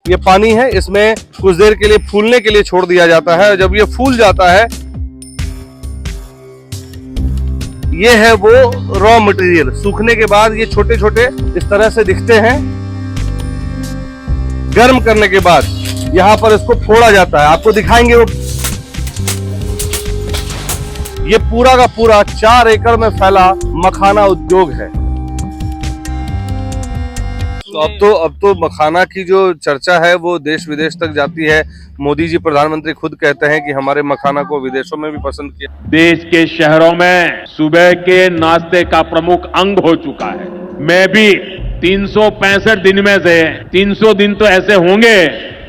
ये पानी है, इसमें कुछ देर के लिए फूलने के लिए छोड़ दिया जाता है। जब ये फूल जाता है, ये है वो रॉ मटेरियल। सूखने के बाद ये छोटे छोटे इस तरह से दिखते हैं। गर्म करने के बाद यहाँ पर इसको फोड़ा जाता है। आपको दिखाएंगे वो। ये पूरा का पूरा 4 एकड़ में फैला मखाना उद्योग है। तो अब तो मखाना की जो चर्चा है वो देश विदेश तक जाती है। मोदी जी प्रधानमंत्री खुद कहते हैं कि हमारे मखाना को विदेशों में भी पसंद किया। देश के शहरों में सुबह के नाश्ते का प्रमुख अंग हो चुका है। मैं भी 365 दिन में से 300 दिन तो ऐसे होंगे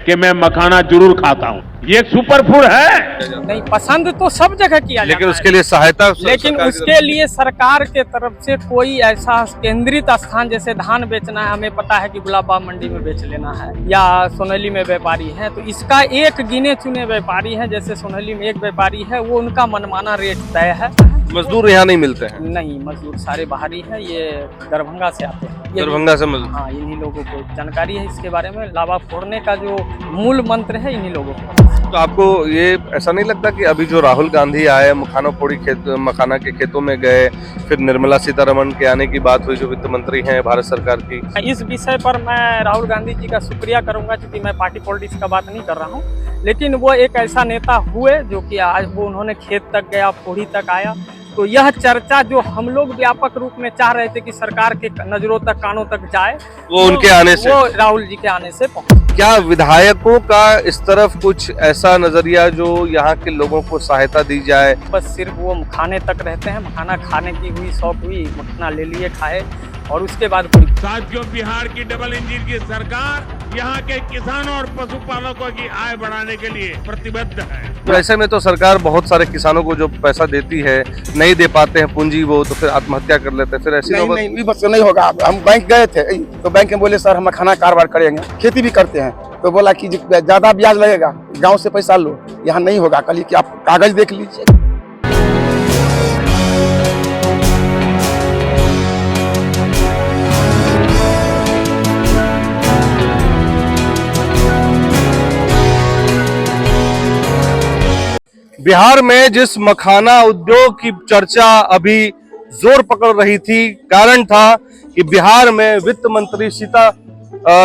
कि मैं मखाना जरूर खाता हूँ। ये एक सुपर फूड है। नहीं, पसंद तो सब जगह किया जाता लेकिन उसके लिए सहायता, लेकिन उसके लिए सरकार के तरफ से कोई ऐसा केंद्रित स्थान, जैसे धान बेचना है, हमें पता है कि गुलाबबाग मंडी में बेच लेना है, या सोनैली में व्यापारी है, तो इसका एक गिने चुने व्यापारी है। जैसे सोनैली में एक व्यापारी है, वो उनका मनमाना रेट तय है। मजदूर यहाँ नहीं मिलते हैं? नहीं, मजदूर सारे बाहरी हैं। ये दरभंगा से आते हैं। दरभंगा से मजदूर? हाँ, इन्हीं लोगों को जानकारी है इसके बारे में। लावा फोड़ने का जो मूल मंत्र है इन्हीं लोगों को। तो आपको ये ऐसा नहीं लगता कि अभी जो राहुल गांधी आए, मखाना के खेतों में गए, फिर निर्मला सीतारमण के आने की बात हुई, जो वित्त मंत्री हैं भारत सरकार की? इस विषय पर मैं राहुल गांधी जी का शुक्रिया करूंगा, क्योंकि मैं पार्टी पॉलिटिक्स का बात नहीं कर रहा हूं, लेकिन वो एक ऐसा नेता हुए जो कि आज वो उन्होंने खेत तक गया, फोड़ी तक आया। तो यह चर्चा जो हम लोग व्यापक रूप में चाह रहे थे कि सरकार के नजरों तक, कानों तक जाए, वो उनके आने से, वो राहुल जी के आने से पहुंचे। क्या विधायकों का इस तरफ कुछ ऐसा नजरिया जो यहाँ के लोगों को सहायता दी जाए? बस सिर्फ वो खाने तक रहते हैं। मखाना खाने की हुई, शौक हुई, मखाना ले लिए, खाए, और उसके बाद साथियों, बिहार की डबल इंजन की सरकार यहाँ के किसानों और पशुपालकों की आय बढ़ाने के लिए प्रतिबद्ध है। तो ऐसे में तो सरकार बहुत सारे किसानों को जो पैसा देती है, नहीं दे पाते हैं पूंजी, वो तो फिर आत्महत्या कर लेते हैं। फिर ऐसी नहीं, बस नहीं होगा। हम बैंक गए थे तो बैंक में बोले सर हम मखाना कारोबार करेंगे, खेती भी करते हैं, तो बोला कि ज्यादा ब्याज लगेगा, गाँव से पैसा लो, यहाँ नहीं होगा। कल कि आप कागज देख लीजिए। बिहार में जिस मखाना उद्योग की चर्चा अभी जोर पकड़ रही थी, कारण था कि बिहार में वित्त मंत्री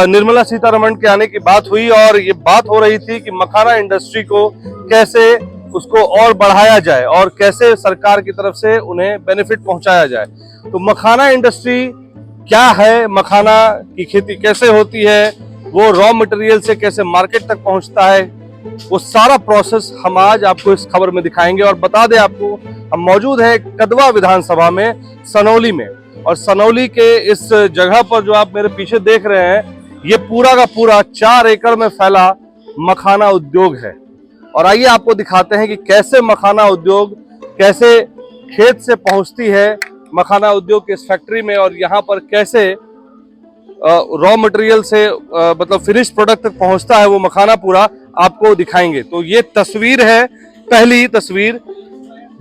निर्मला सीतारमण के आने की बात हुई, और ये बात हो रही थी कि मखाना इंडस्ट्री को कैसे उसको और बढ़ाया जाए और कैसे सरकार की तरफ से उन्हें बेनिफिट पहुंचाया जाए। तो मखाना इंडस्ट्री क्या है, मखाना की खेती कैसे होती है, वो रॉ मटेरियल से कैसे मार्केट तक पहुंचता है, वो सारा प्रोसेस हम आज आपको इस खबर में दिखाएंगे। और बता दें आपको, हम मौजूद हैं कदवा विधानसभा में, सनौली में, और सनौली के इस जगह पर जो आप मेरे पीछे देख रहे हैं, ये पूरा का पूरा 4 एकड़ में फैला मखाना उद्योग है। और आइए आपको दिखाते हैं कि कैसे मखाना उद्योग, कैसे खेत से पहुंचती है मखाना उद्योग की इस फैक्ट्री में, और यहाँ पर कैसे रॉ मटेरियल से मतलब फिनिश प्रोडक्ट तक पहुंचता है वो मखाना, पूरा आपको दिखाएंगे। तो ये तस्वीर है, पहली तस्वीर,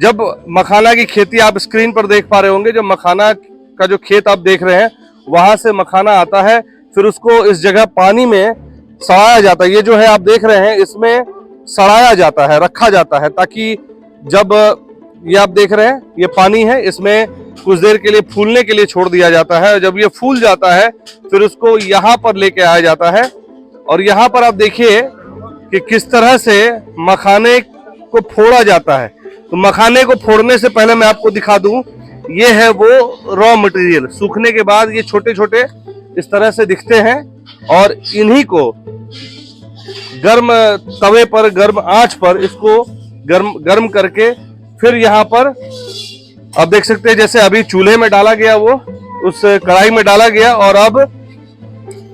जब मखाना की खेती आप स्क्रीन पर देख पा रहे होंगे। जब मखाना का जो खेत आप देख रहे हैं, वहां से मखाना आता है, फिर उसको इस जगह पानी में सड़ाया जाता है। ये जो है आप देख रहे हैं, इसमें सड़ाया जाता है, रखा जाता है, ताकि जब ये आप देख रहे हैं, ये पानी है, इसमें कुछ देर के लिए फूलने के लिए छोड़ दिया जाता है। जब ये फूल जाता है, फिर उसको यहाँ पर लेके आया जाता है। और यहाँ पर आप देखिए कि किस तरह से मखाने को फोड़ा जाता है। तो मखाने को फोड़ने से पहले मैं आपको दिखा दूं, ये है वो रॉ मटेरियल। सूखने के बाद ये छोटे छोटे इस तरह से दिखते हैं, और इन्हीं को गर्म तवे पर, गर्म आंच पर इसको गर्म करके फिर यहाँ पर अब देख सकते हैं, जैसे अभी चूल्हे में डाला गया, वो उस कढ़ाई में डाला गया, और अब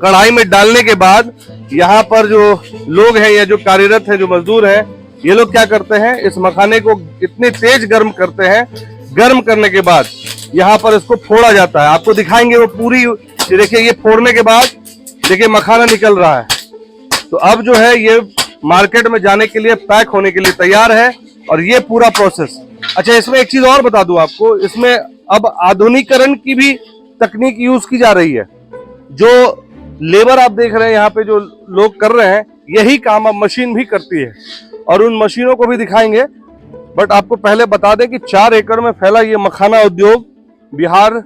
कढ़ाई में डालने के बाद यहाँ पर जो लोग हैं या जो कार्यरत हैं, जो मजदूर हैं, ये लोग क्या करते हैं, इस मखाने को इतनी तेज गर्म करते हैं। गर्म करने के बाद यहाँ पर इसको फोड़ा जाता है। आपको दिखाएंगे वो पूरी, देखिए ये फोड़ने के बाद देखिए मखाना निकल रहा है। तो अब जो है ये मार्केट में जाने के लिए, पैक होने के लिए तैयार है, और ये पूरा प्रोसेस। अच्छा, इसमें एक चीज और बता दूं आपको, इसमें अब आधुनिकीकरण की भी तकनीक यूज की जा रही है। जो लेबर आप देख रहे हैं यहाँ पे जो लोग कर रहे हैं, यही काम अब मशीन भी करती है और उन मशीनों को भी दिखाएंगे। बट आपको पहले बता दें कि 4 एकड़ में फैला ये मखाना उद्योग बिहार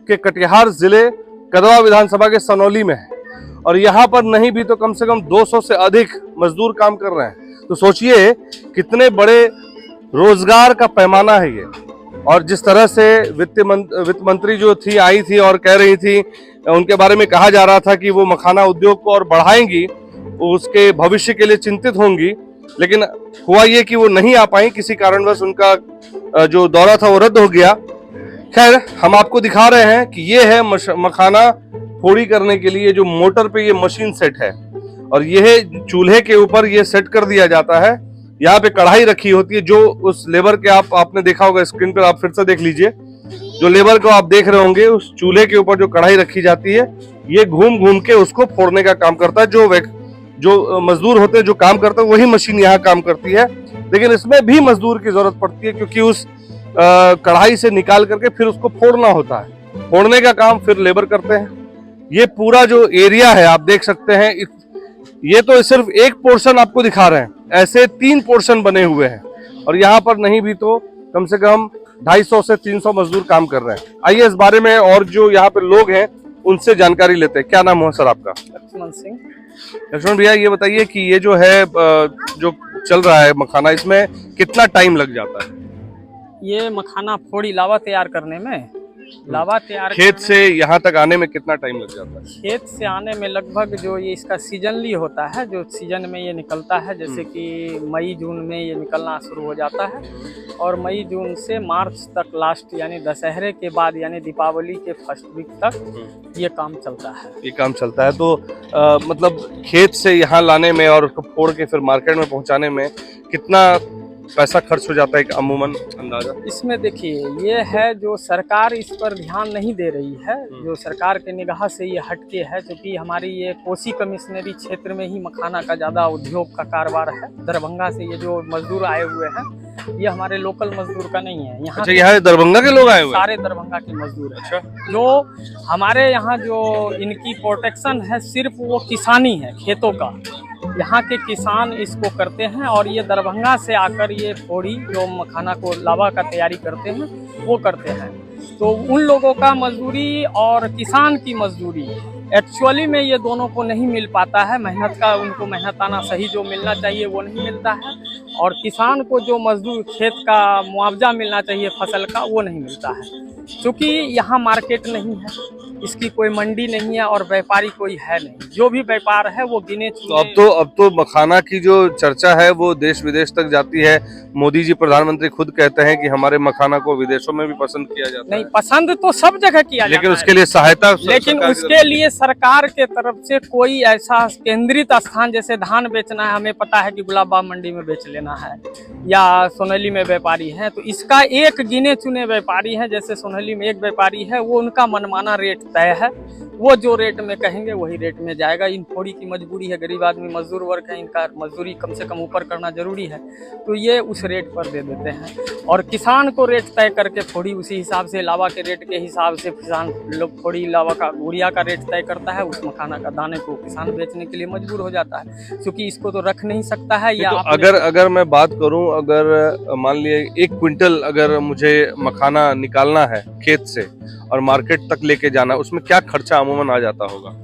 के कटिहार जिले कदवा विधानसभा के सनौली में है और यहाँ पर नहीं भी तो कम से कम 200 से अधिक मजदूर काम कर रहे हैं। तो सोचिए कितने बड़े रोजगार का पैमाना है ये। और जिस तरह से वित्त मंत्री जो थी आई थी और कह रही थी, उनके बारे में कहा जा रहा था कि वो मखाना उद्योग को और बढ़ाएंगी, उसके भविष्य के लिए चिंतित होंगी, लेकिन हुआ ये कि वो नहीं आ पाई, किसी कारणवश उनका जो दौरा था वो रद्द हो गया। खैर, हम आपको दिखा रहे हैं कि ये है मखाना फोड़ी करने के लिए जो मोटर पे ये मशीन सेट है और यह चूल्हे के ऊपर ये सेट कर दिया जाता है। यहाँ पे कढ़ाई रखी होती है, जो उस लेबर के आपने देखा होगा स्क्रीन पर, आप फिर से देख लीजिए। जो लेबर को आप देख रहे होंगे, उस चूल्हे के ऊपर जो कढ़ाई रखी जाती है, ये घूम घूम के उसको फोड़ने का काम करता है। जो मजदूर होते हैं जो काम करते हैं, वही मशीन यहाँ काम करती है। लेकिन इसमें भी मजदूर की जरूरत पड़ती है, क्योंकि उस कढ़ाई से निकाल करके फिर उसको फोड़ना होता है। फोड़ने का काम फिर लेबर करते हैं। ये पूरा जो एरिया है आप देख सकते हैं, ये तो सिर्फ एक पोर्शन आपको दिखा रहे हैं, ऐसे 3 पोर्शन बने हुए हैं और यहाँ पर नहीं भी तो कम से कम 250 से 300 मजदूर काम कर रहे हैं। आइए इस बारे में और जो यहाँ पे लोग हैं उनसे जानकारी लेते हैं। क्या नाम हुआ सर आपका? लक्ष्मण सिंह। लक्ष्मण भैया, ये बताइए कि ये जो है जो चल रहा है मखाना, इसमें कितना टाइम लग जाता है? ये मखाना फोड़ी लावा तैयार करने में, लावा तैयार खेत से यहाँ तक आने में कितना टाइम लग जाता है? खेत से आने में लगभग जो ये इसका सीजनली होता है, जो सीजन में ये निकलता है, जैसे कि मई जून में ये निकलना शुरू हो जाता है और मई जून से मार्च तक लास्ट यानी दशहरे के बाद यानी दीपावली के फर्स्ट वीक तक ये काम चलता है। ये काम चलता है। तो मतलब खेत से यहाँ लाने में और उसको फोड़ के फिर मार्केट में पहुँचाने में कितना पैसा खर्च हो जाता है अमूमन अंदाजा? इसमें देखिए, ये है जो सरकार इस पर ध्यान नहीं दे रही है, जो सरकार के निगाह से ये हटके है, क्योंकि हमारी ये कोसी कमिश्नरी क्षेत्र में ही मखाना का ज़्यादा उद्योग का कारोबार है। दरभंगा से ये जो मजदूर आए हुए हैं, ये हमारे लोकल मजदूर का नहीं है। यहाँ अच्छा, यहाँ दरभंगा के लोग आए हुए? सारे दरभंगा के मजदूर हैं। अच्छा। जो हमारे यहाँ जो इनकी प्रोटेक्शन है सिर्फ वो किसानी है, खेतों का। यहाँ के किसान इसको करते हैं और ये दरभंगा से आकर ये फोड़ी जो मखाना को लावा का तैयारी करते हैं वो करते हैं। तो उन लोगों का मजदूरी और किसान की मजदूरी एक्चुअली में ये दोनों को नहीं मिल पाता है। मेहनत का उनको मेहनताना सही जो मिलना चाहिए वो नहीं मिलता है और किसान को जो मजदूर खेत का मुआवजा मिलना चाहिए फसल का वो नहीं मिलता है। क्योंकि यहाँ मार्केट नहीं है, इसकी कोई मंडी नहीं है और व्यापारी कोई है नहीं। जो भी व्यापार है वो गिने चुने। तो अब तो मखाना की जो चर्चा है वो देश विदेश तक जाती है। मोदी जी प्रधानमंत्री खुद कहते हैं कि हमारे मखाना को विदेशों में भी पसंद किया जाता है। नहीं, पसंद तो सब जगह किया लेकिन जाता उसके लिए सहायता, लेकिन उसके लिए सरकार के तरफ से कोई ऐसा केंद्रित स्थान, जैसे धान बेचना है, हमें पता है कि गुलाबबाग मंडी में बेच लेना है या सोनैली में व्यापारी है, तो इसका एक गिने चुने व्यापारी है। जैसे सोनैली में एक व्यापारी है, वो उनका मनमाना रेट तय है, वो जो रेट में कहेंगे वही रेट में जाएगा। इन फोड़ी की मजबूरी है, गरीब आदमी मजदूर वर्ग है, इनका मजदूरी कम से कम ऊपर करना जरूरी है, तो ये उस रेट पर दे देते हैं और किसान को रेट तय करके फोड़ी उसी हिसाब से, लावा के रेट के हिसाब से किसान लोग फोड़ी लावा का गुड़िया का रेट तय करता है। उस मखाना का दाने को किसान बेचने के लिए मजबूर हो जाता है, क्योंकि इसको तो रख नहीं सकता है। या तो अगर मैं बात करूं, अगर मान लिए 1 क्विंटल अगर मुझे मखाना निकालना है खेत से और मार्केट तक लेके जाना, उसमें क्या खर्चा अमूमन आ जाता होगा?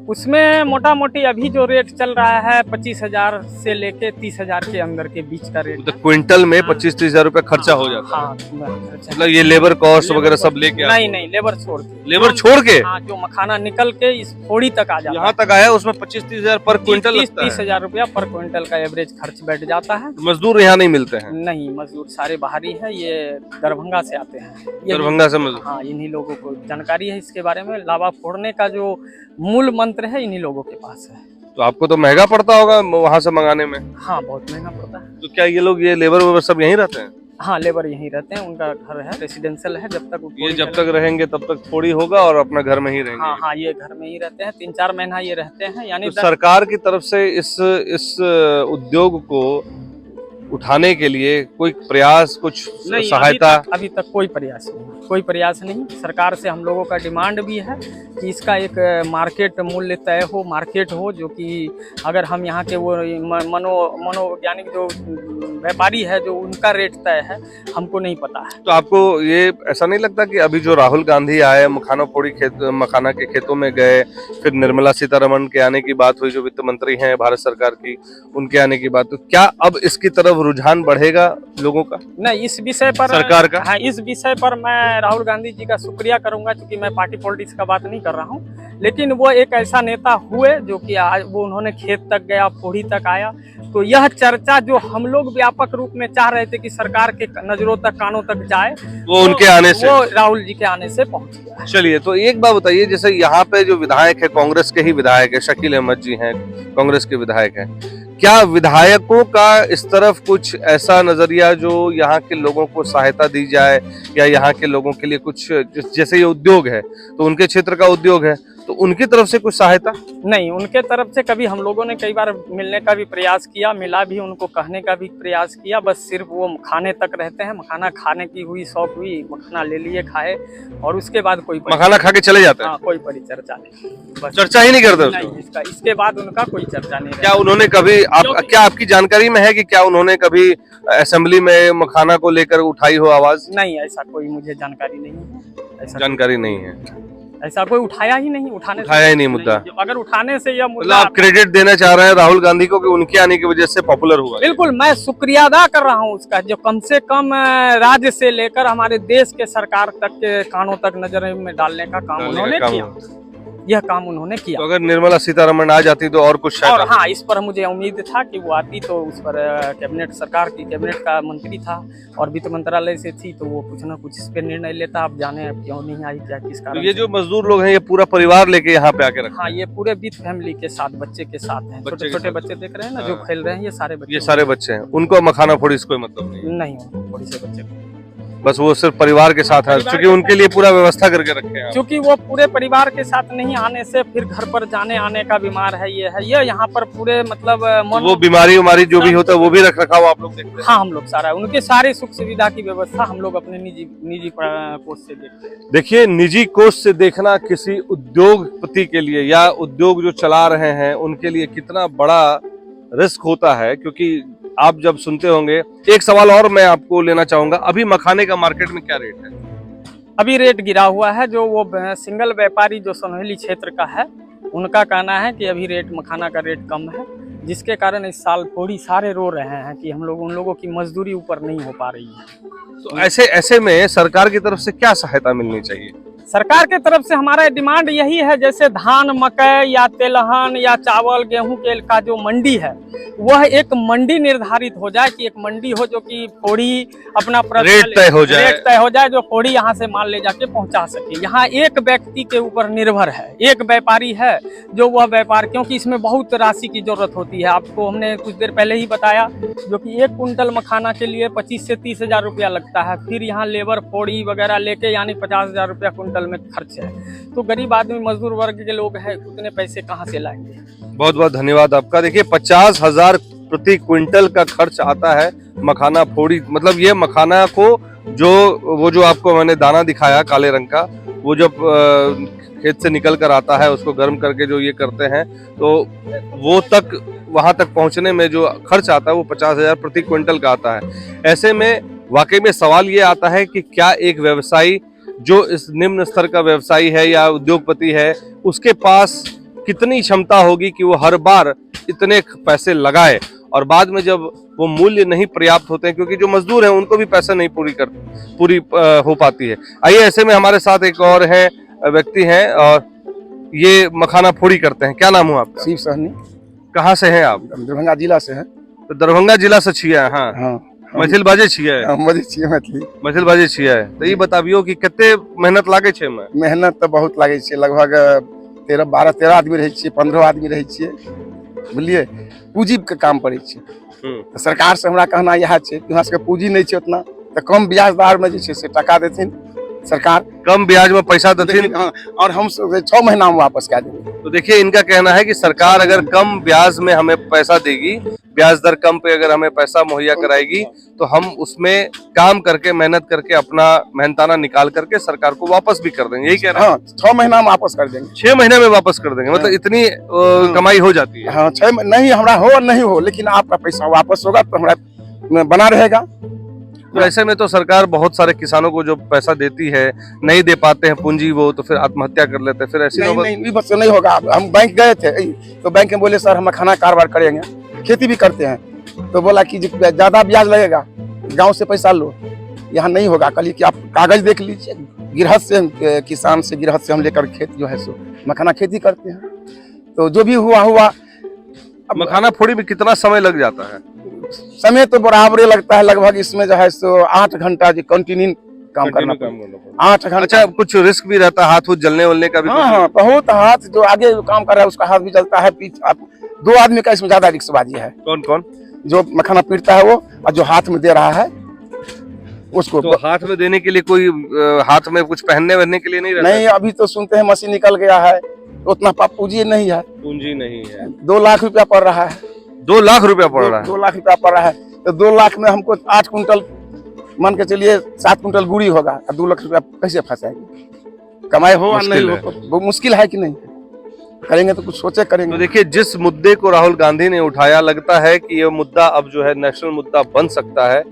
उसमें मोटा मोटी अभी जो रेट चल रहा है 25,000 से लेके 30,000 के अंदर के बीच का रेट। तो क्विंटल में 25-30 हजार रुपए खर्चा हो जाता है। हाँ, मतलब ये लेबर कॉस्ट वगैरह सब लेके? नहीं, लेबर छोड़ के। लेबर छोड़ के? हाँ, जो मखाना निकल के इस फोड़ी तक आ जाता है, यहाँ तक आया, उसमें 25-30 हजार पर क्विंटल लगता है। 30,000 रुपया पर क्विंटल का एवरेज खर्च बैठ जाता है। मजदूर यहाँ नहीं मिलते हैं? नहीं, मजदूर सारे बाहरी है, ये दरभंगा से आते हैं। दरभंगा से मजदूर? हाँ, इन्हीं लोगों को जानकारी है इसके बारे में। लावा फोड़ने का जो मूल मंत्र है इन्हीं लोगों के पास है। तो आपको तो महंगा पड़ता होगा वहाँ से मंगाने में? हाँ, बहुत महंगा पड़ता है। तो क्या ये लोग, ये लेबर वेबर सब यहीं रहते हैं? हाँ, लेबर यहीं रहते हैं, उनका घर है, रेसिडेंशियल है। जब तक ये जब तक रहेंगे तब तक थोड़ी होगा और अपना घर में ही रहेंगे? हाँ, ये घर में ही रहते हैं, 3-4 महीना ये रहते हैं। यानी तो सरकार की तरफ से इस उद्योग को उठाने के लिए कोई प्रयास, कुछ नहीं, सहायता? अभी तक कोई प्रयास नहीं, कोई प्रयास नहीं। सरकार से हम लोगों का डिमांड भी है कि इसका एक मार्केट मूल्य तय हो, मार्केट हो, जो कि अगर हम यहाँ के वो मनोवैज्ञानिक जो व्यापारी है जो उनका रेट तय है, हमको नहीं पता है। तो आपको ये ऐसा नहीं लगता कि अभी जो राहुल गांधी आए, मखाना के खेतों में गए, फिर निर्मला सीतारमण के आने की बात हुई, जो वित्त मंत्री हैं भारत सरकार की, उनके आने की बात, तो क्या अब इसकी तरफ रुझान बढ़ेगा लोगों का? नहीं, इस विषय पर सरकार का? हाँ, इस विषय पर मैं राहुल गांधी जी का शुक्रिया करूंगा, क्योंकि मैं पार्टी पॉलिटिक्स का बात नहीं कर रहा हूं, लेकिन वो एक ऐसा नेता हुए जो कि आज वो उन्होंने खेत तक गया, पौड़ी तक आया। तो यह चर्चा जो हम लोग व्यापक रूप में चाह रहे थे कि सरकार के नजरों तक, कानों तक जाए, वो उनके आने से, वो राहुल जी के आने से पहुंच गया। चलिए, तो एक बात बताइए, जैसे यहाँ पे जो विधायक है, कांग्रेस के ही विधायक है, शकील अहमद जी हैं, कांग्रेस के विधायक हैं, क्या विधायकों का इस तरफ कुछ ऐसा नजरिया जो यहाँ के लोगों को सहायता दी जाए, या यहाँ के लोगों के लिए कुछ, जैसे ये उद्योग है तो उनके क्षेत्र का उद्योग है, तो उनकी तरफ से कुछ सहायता? नहीं, उनके तरफ से कभी हम लोगों ने कई बार मिलने का भी प्रयास किया, मिला भी, उनको कहने का भी प्रयास किया, बस सिर्फ वो खाने तक रहते हैं। मखाना खाने की हुई, शौक हुई, मखाना ले लिए, खाए, और उसके बाद कोई मखाना खा के चले जाते हैं? हाँ, कोई परिचर्चा नहीं, बस चर्चा ही नहीं करते नहीं, इसके बाद उनका कोई चर्चा नहीं। क्या उन्होंने कभी क्या आपकी जानकारी में है कि क्या उन्होंने कभी असेंबली में मखाना को लेकर उठाई हो आवाज? नहीं, ऐसा कोई मुझे जानकारी नहीं है। ऐसा जानकारी नहीं है, ऐसा कोई उठाया ही नहीं, उठाया ही नहीं मुद्दा। अगर उठाने से यह मतलब मुद्दा, आप क्रेडिट देना चाह रहे हैं राहुल गांधी को कि उनके आने की वजह से पॉपुलर हुआ? बिल्कुल, मैं शुक्रिया अदा कर रहा हूं उसका, जो कम से कम राज्य से लेकर हमारे देश के सरकार तक के कानों तक नजर में डालने का काम उन्होंने किया। यह काम उन्होंने किया। तो अगर निर्मला सीतारमण आ जाती तो और कुछ शायद, और हाँ, इस पर मुझे उम्मीद था कि वो आती तो उस पर कैबिनेट, सरकार की कैबिनेट का मंत्री था और वित्त मंत्रालय से थी, तो वो कुछ ना कुछ इस पे निर्णय लेता। अब जाने अब क्यों नहीं आई, क्या किस कारण। तो ये जो मजदूर लोग हैं, ये पूरा परिवार लेके यहाँ पे आके रखा? हाँ, ये पूरे विद फैमिली के साथ, बच्चे के साथ हैं, छोटे छोटे बच्चे देख रहे हैं ना जो खेल रहे हैं, ये सारे बच्चे, ये सारे बच्चे हैं। उनको मखाना फोड़ी से कोई मतलब नहीं, थोड़ी से बच्चे, बस वो सिर्फ परिवार के साथ है, क्योंकि उनके लिए पूरा व्यवस्था करके रखे हैं। क्योंकि वो पूरे परिवार के साथ नहीं आने से फिर घर पर जाने आने का बीमार है, ये है, ये यहाँ पर पूरे मतलब वो बीमारी जो भी होता है वो भी रख रखाव आप लोग देखते हैं? हाँ, हम लोग सारा उनके सारी सुख सुविधा की व्यवस्था हम लोग अपने निजी कोष से देखते हैं। देखिए, निजी कोष से देखना किसी उद्योगपति के लिए या उद्योग जो चला रहे हैं उनके लिए कितना बड़ा रिस्क होता है, क्योंकि आप जब सुनते होंगे। एक सवाल और मैं आपको लेना चाहूंगा, अभी मखाने का मार्केट में क्या रेट है? अभी रेट गिरा हुआ है, जो वो सिंगल व्यापारी जो सोनहली क्षेत्र का है, उनका कहना है कि अभी रेट मखाना का रेट कम है, जिसके कारण इस साल थोड़ी सारे रो रहे हैं कि हम लोग, उन लोगों की मजदूरी ऊपर नहीं हो पा रही है। तो ऐसे में सरकार की तरफ से क्या सहायता मिलनी चाहिए? सरकार के तरफ से हमारा डिमांड यही है, जैसे धान, मकई या तेलहन या चावल, गेहूं के का जो मंडी है, वह एक मंडी निर्धारित हो जाए, कि एक मंडी हो जो कि फोड़ी अपना रेट तय हो जाए, जो फोड़ी यहाँ से माल ले जाके पहुंचा सके। यहाँ एक व्यक्ति के ऊपर निर्भर है, एक व्यापारी है जो वह व्यापार, क्योंकि इसमें बहुत राशि की जरूरत होती है। आपको हमने कुछ देर पहले ही बताया, जो कि 1 कुंटल मखाना के लिए 25 से 30 हजार रुपया लगता है। फिर यहाँ लेबर, फोड़ी वगैरह लेके यानी 50 हजार रुपया कुंटल में खर्च है। तो गरीब आदमी, मजदूर वर्ग के लोग हैं, उतने पैसे कहाँ से लाएंगे? बहुत बहुत धन्यवाद आपका। देखिए, 50,000 प्रति क्विंटल का खर्च आता है मखाना फोड़ी। मतलब ये मखाना को जो आपको मैंने दाना दिखाया काले रंग का, वो जब खेत से निकल कर आता है, उसको गर्म करके जो ये करते हैं, तो वो वहां तक पहुंचने में जो खर्च आता है वो 50,000 प्रति क्विंटल का आता है। ऐसे में वाकई में सवाल ये आता है कि क्या एक व्यवसायी जो इस निम्न स्तर का व्यवसायी है या उद्योगपति है, उसके पास कितनी क्षमता होगी कि वो हर बार इतने पैसे लगाए, और बाद में जब वो मूल्य नहीं पर्याप्त होते हैं, क्योंकि जो मजदूर हैं उनको भी पैसा नहीं पूरी हो पाती है। आइए, ऐसे में हमारे साथ एक और है व्यक्ति हैं, और ये मखाना फोड़ी करते हैं। क्या नाम हुआ आपका? शिव सहनी। कहाँ से हैं आप? दरभंगा जिला से है। तो दरभंगा जिला से छिया? हाँ, मैथिल बाजे छिया है? मैथिल बाजे छिया है। तो ये बताबियो कि कितने मेहनत लागे छे में? मेहनत तो बहुत लागे छे, लगभग 13 आदमी रहे छे, 15 आदमी रहे छे, बुझलिए, पूंजी के काम पड़े छे। तो सरकार से हमरा कहना यह छे कि हमरा सबके पूंजी नहीं छे उतना, तो कम ब्याज दर में जे छे से टका देथिन, सरकार। कम ब्याज में पैसा देती है। हाँ, और हम 6 महीना में वापस कर देंगे। तो देखिए इनका कहना है कि सरकार अगर कम ब्याज में हमें पैसा देगी, ब्याज दर कम पे अगर हमें पैसा मुहैया कराएगी तो हम उसमें काम करके मेहनत करके अपना मेहनताना निकाल करके सरकार को वापस भी कर देंगे। यही कह रहा है। हाँ, 6 महीना में वापस कर देंगे। 6 महीने में वापस कर देंगे, मतलब इतनी कमाई हो जाती है। हाँ, 6 नहीं हमारा हो और नहीं हो, लेकिन आपका पैसा वापस होगा तो हमारा बना रहेगा। तो ऐसे में तो सरकार बहुत सारे किसानों को जो पैसा देती है नहीं दे पाते हैं पूंजी, वो तो फिर आत्महत्या कर लेते हैं। फिर ऐसी नहीं बस नहीं होगा। हम बैंक गए थे तो बैंक में बोले सर हम मखाना कारोबार करेंगे, खेती भी करते हैं। तो बोला कि ज्यादा ब्याज लगेगा, गांव से पैसा लो, यहाँ नहीं होगा। कल कि आप कागज देख लीजिए, गिरहत से किसान से गिरहत से हम लेकर खेत जो है सो मखाना खेती करते हैं। तो जो भी हुआ मखाना फोड़ी में कितना समय लग जाता है? समय तो बराबर लगता है, लगभग इसमें जो है सो 8 घंटा कंटिन्यू काम करना पड़ता है। 8 घंटा। अच्छा, कुछ रिस्क भी रहता है, हाथ उथ जलने वलने का भी? हाँ, बहुत हाथ जो आगे काम कर रहा है उसका हाथ भी जलता है। पीछे 2 आदमी का इसमें ज्यादा रिस्कबाजी है। कौन कौन? जो मखाना पीटता है वो, और जो हाथ में दे रहा है उसको। तो हाथ में देने के लिए कोई हाथ में कुछ पहनने वहनने के लिए नहीं रहता? नहीं, अभी तो सुनते हैं मशीन निकल गया है, उतना पूंजी नहीं है। पूंजी नहीं है। 2 लाख रुपया पड़ रहा है। 2 लाख रुपया पड़ रहा है? 2 लाख रुपया पड़ रहा है। तो 2 लाख में हमको 8 कुंटल, मान के चलिए 7 कुंटल गुड़ी होगा, 2 लाख रुपया कैसे फंसाएगी? कमाई हो और नहीं हो, वो मुश्किल है कि नहीं? करेंगे तो कुछ सोचे करेंगे। तो देखिए, जिस मुद्दे को राहुल गांधी ने उठाया, लगता है कि ये मुद्दा अब जो है नेशनल मुद्दा बन सकता है।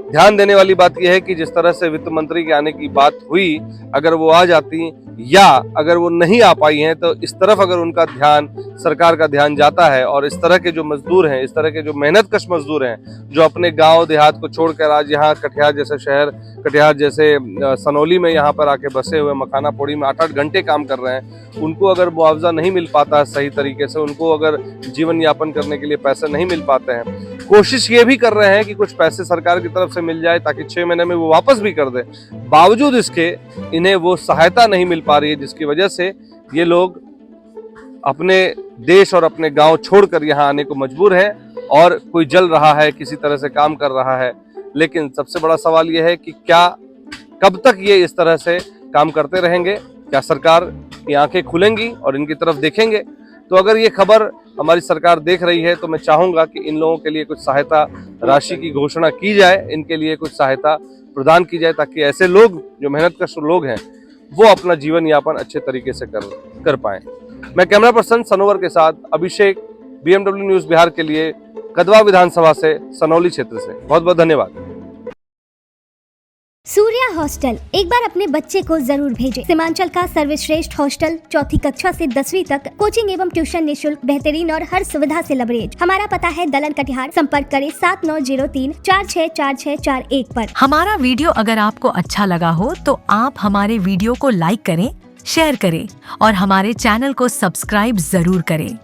ध्यान देने वाली बात यह है कि जिस तरह से वित्त मंत्री के आने की बात हुई, अगर वो आ जाती या अगर वो नहीं आ पाई हैं तो इस तरफ अगर उनका ध्यान, सरकार का ध्यान जाता है और इस तरह के जो मजदूर हैं, इस तरह के जो मेहनतकश मजदूर हैं, जो अपने गांव देहात को छोड़कर आज यहाँ कटिहार जैसे शहर, कटिहार जैसे सनौली में यहाँ पर आके बसे हुए मखाना पोड़ी में 8-8 घंटे काम कर रहे हैं, उनको अगर मुआवजा नहीं मिल पाता है सही तरीके से, उनको अगर जीवन यापन करने के लिए पैसे नहीं मिल पाते हैं, कोशिश ये भी कर रहे हैं कि कुछ पैसे सरकार की तरफ से मिल जाए ताकि 6 महीने में वो वापस भी कर दे, बावजूद इसके इन्हें वो सहायता नहीं मिल पा रही है, जिसकी वजह से ये लोग अपने देश और अपने गांव छोड़कर यहाँ आने को मजबूर हैं। और कोई जल रहा है, किसी तरह से काम कर रहा है, लेकिन सबसे बड़ा सवाल ये है कि क्या कब तक ये इस तरह से काम करते रहेंगे? क्या सरकार की आंखें खुलेंगी और इनकी तरफ देखेंगे? तो अगर ये खबर हमारी सरकार देख रही है तो मैं चाहूंगा कि इन लोगों के लिए कुछ सहायता राशि की घोषणा की जाए, इनके लिए कुछ सहायता प्रदान की जाए, ताकि ऐसे लोग जो मेहनतकश लोग हैं वो अपना जीवन यापन अच्छे तरीके से कर पाएं। मैं कैमरा पर्सन सनोवर के साथ अभिषेक, BMW न्यूज बिहार के लिए कदवा विधानसभा से, सनौली क्षेत्र से। बहुत बहुत धन्यवाद। सूर्या हॉस्टल, एक बार अपने बच्चे को जरूर भेजें। सीमांचल का सर्वश्रेष्ठ हॉस्टल, 4ठी कक्षा से 10वीं तक, कोचिंग एवं ट्यूशन निःशुल्क, बेहतरीन और हर सुविधा से लबरेज। हमारा पता है दलन कटिहार। संपर्क करें 7903-464641 पर। हमारा वीडियो अगर आपको अच्छा लगा हो तो आप हमारे वीडियो को लाइक करें, शेयर करें और हमारे चैनल को सब्सक्राइब जरूर करें।